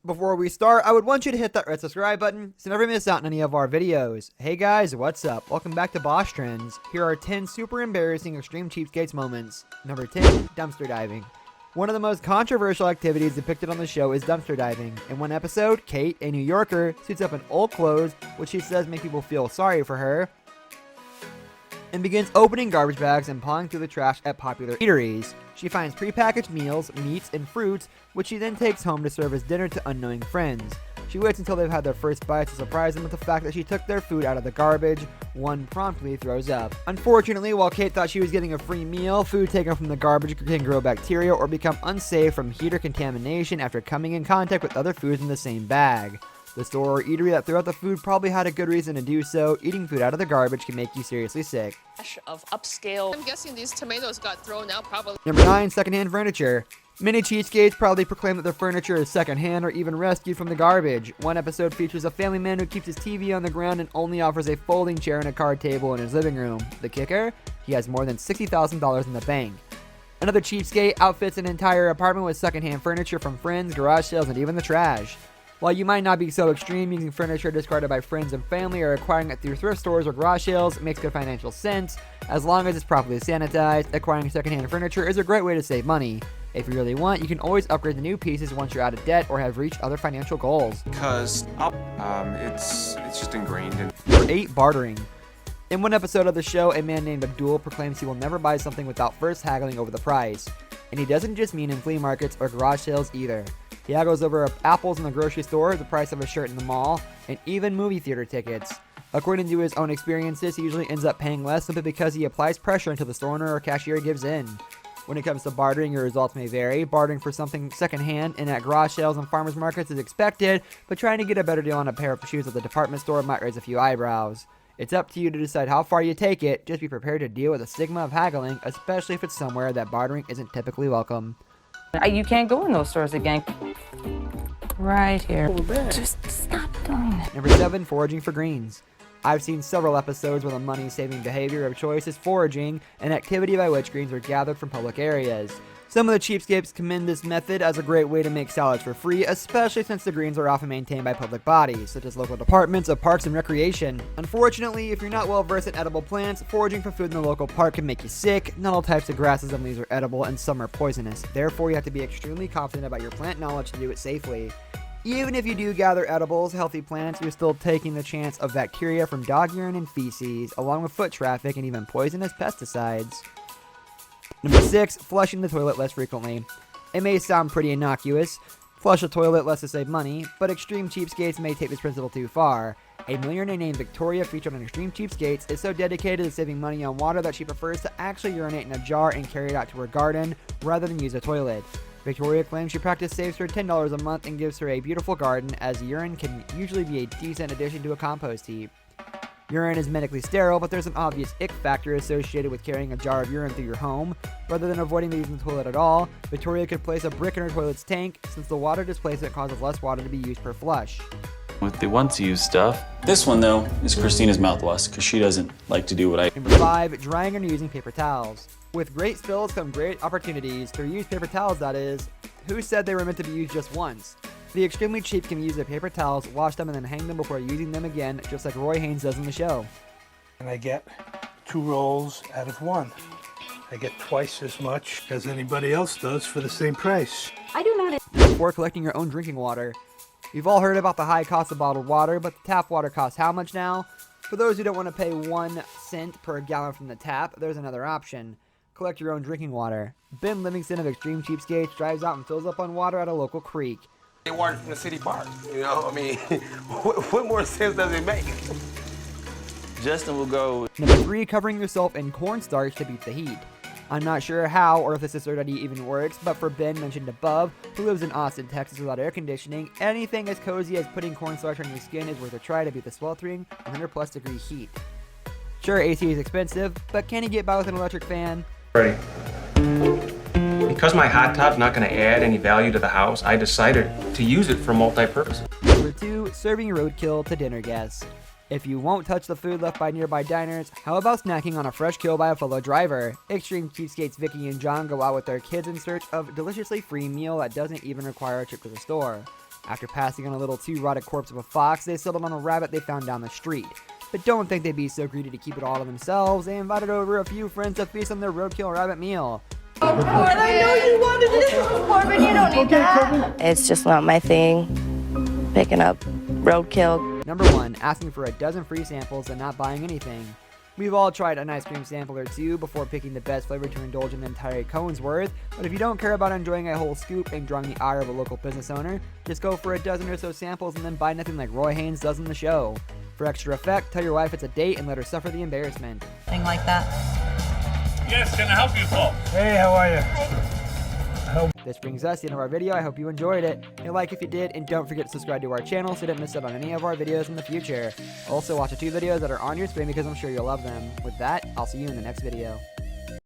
Before we start, I would want you to hit that red subscribe button so you never miss out on any of our videos. Hey guys, what's up? Welcome back to Boss Trends. Here are 10 super embarrassing Extreme Cheapskates moments. Number 10, dumpster diving. One of the most controversial activities depicted on the show is dumpster diving. In one episode, Kate, a New Yorker, suits up in old clothes, which she says make people feel sorry for her, and begins opening garbage bags and pawing through the trash at popular eateries. She finds prepackaged meals, meats, and fruits, which she then takes home to serve as dinner to unknowing friends. She waits until they've had their first bites to surprise them with the fact that she took their food out of the garbage. One promptly throws up. Unfortunately, while Kate thought she was getting a free meal, food taken from the garbage can grow bacteria or become unsafe from heat or contamination after coming in contact with other foods in the same bag. The store or eatery that threw out the food probably had a good reason to do so. Eating food out of the garbage can make you seriously sick. Of upscale. I'm guessing these tomatoes got thrown out probably. Number 9, secondhand furniture. Many cheapskates proudly proclaim that their furniture is secondhand or even rescued from the garbage. One episode features a family man who keeps his TV on the ground and only offers a folding chair and a card table in his living room. The kicker? He has more than $60,000 in the bank. Another cheapskate outfits an entire apartment with secondhand furniture from friends, garage sales, and even the trash. While you might not be so extreme, using furniture discarded by friends and family or acquiring it through thrift stores or garage sales makes good financial sense. As long as it's properly sanitized, acquiring secondhand furniture is a great way to save money. If you really want, you can always upgrade the new pieces once you're out of debt or have reached other financial goals. Because it's just ingrained in. Number 8, bartering. In one episode of the show, a man named Abdul proclaims he will never buy something without first haggling over the price. And he doesn't just mean in flea markets or garage sales either. He haggles over apples in the grocery store, the price of a shirt in the mall, and even movie theater tickets. According to his own experiences, he usually ends up paying less simply because he applies pressure until the store owner or cashier gives in. When it comes to bartering, your results may vary. Bartering for something secondhand and at garage sales and farmers markets is expected, but trying to get a better deal on a pair of shoes at the department store might raise a few eyebrows. It's up to you to decide how far you take it. Just be prepared to deal with the stigma of haggling, especially if it's somewhere that bartering isn't typically welcome. You can't go in those stores again. Right here. Just stop doing it. Number 7, foraging for greens. I've seen several episodes where the money-saving behavior of choice is foraging, an activity by which greens are gathered from public areas. Some of the cheapskates commend this method as a great way to make salads for free, especially since the greens are often maintained by public bodies, such as local departments of parks and recreation. Unfortunately, if you're not well versed in edible plants, foraging for food in the local park can make you sick. Not all types of grasses and leaves are edible, and some are poisonous. Therefore, you have to be extremely confident about your plant knowledge to do it safely. Even if you do gather edibles, healthy plants, you're still taking the chance of bacteria from dog urine and feces, along with foot traffic and even poisonous pesticides. Number 6, flushing the toilet less frequently. It may sound pretty innocuous. Flush a toilet less to save money, but extreme cheapskates may take this principle too far. A millionaire named Victoria, featured on Extreme Cheapskates, is so dedicated to saving money on water that she prefers to actually urinate in a jar and carry it out to her garden rather than use a toilet. Victoria claims she practice saves her $10 a month and gives her a beautiful garden, as urine can usually be a decent addition to a compost heap. Urine is medically sterile, but there's an obvious ick factor associated with carrying a jar of urine through your home. Rather than avoiding using the toilet at all, Victoria could place a brick in her toilet's tank, since the water displacement causes less water to be used per flush. With the once-used stuff. This one, though, is Christina's mouthwash, because she doesn't like to do what I... Number 5, drying and using paper towels. With great spills come great opportunities to reuse paper towels, that is. Who said they were meant to be used just once? The extremely cheap can use their paper towels, wash them, and then hang them before using them again, just like Roy Haynes does in the show. And I get 2 rolls out of 1. I get twice as much as anybody else does for the same price. I do not. Before collecting your own drinking water. You've all heard about the high cost of bottled water, but the tap water costs how much now? For those who don't want to pay 1 cent per gallon from the tap, there's another option. Collect your own drinking water. Ben Livingston of Extreme Cheapskates drives out and fills up on water at a local creek. They water from the city park, you know? I mean, what more sense does it make? Justin will go... Number 3, covering yourself in cornstarch to beat the heat. I'm not sure how or if this strategy even works, but for Ben mentioned above, who lives in Austin, Texas without air conditioning, anything as cozy as putting cornstarch on your skin is worth a try to beat the sweltering 100+ degree heat. Sure, AC is expensive, but can you get by with an electric fan? Ready. Because my hot tub's not going to add any value to the house, I decided to use it for multi-purpose. Number 2, serving roadkill to dinner guests. If you won't touch the food left by nearby diners, how about snacking on a fresh kill by a fellow driver? Extreme Cheapskates Vicky and John go out with their kids in search of a deliciously free meal that doesn't even require a trip to the store. After passing on a little too rotted corpse of a fox, they settled on a rabbit they found down the street. But don't think they'd be so greedy to keep it all to themselves. They invited over a few friends to feast on their roadkill rabbit meal. Corbin, I know you wanted it. Corbin, you don't need that. It's just not my thing. Picking up roadkill. Number 1, asking for a dozen free samples and not buying anything. We've all tried an ice cream sample or two before picking the best flavor to indulge in the entire cone's worth, but if you don't care about enjoying a whole scoop and drawing the ire of a local business owner, just go for a dozen or so samples and then buy nothing like Roy Haynes does in the show. For extra effect, tell your wife it's a date and let her suffer the embarrassment. Thing like that. Yes, can I help you folks? Hey, how are you? This brings us to the end of our video. I hope you enjoyed it. Hit like if you did, and don't forget to subscribe to our channel so you don't miss out on any of our videos in the future. Also, watch the 2 videos that are on your screen because I'm sure you'll love them. With that, I'll see you in the next video.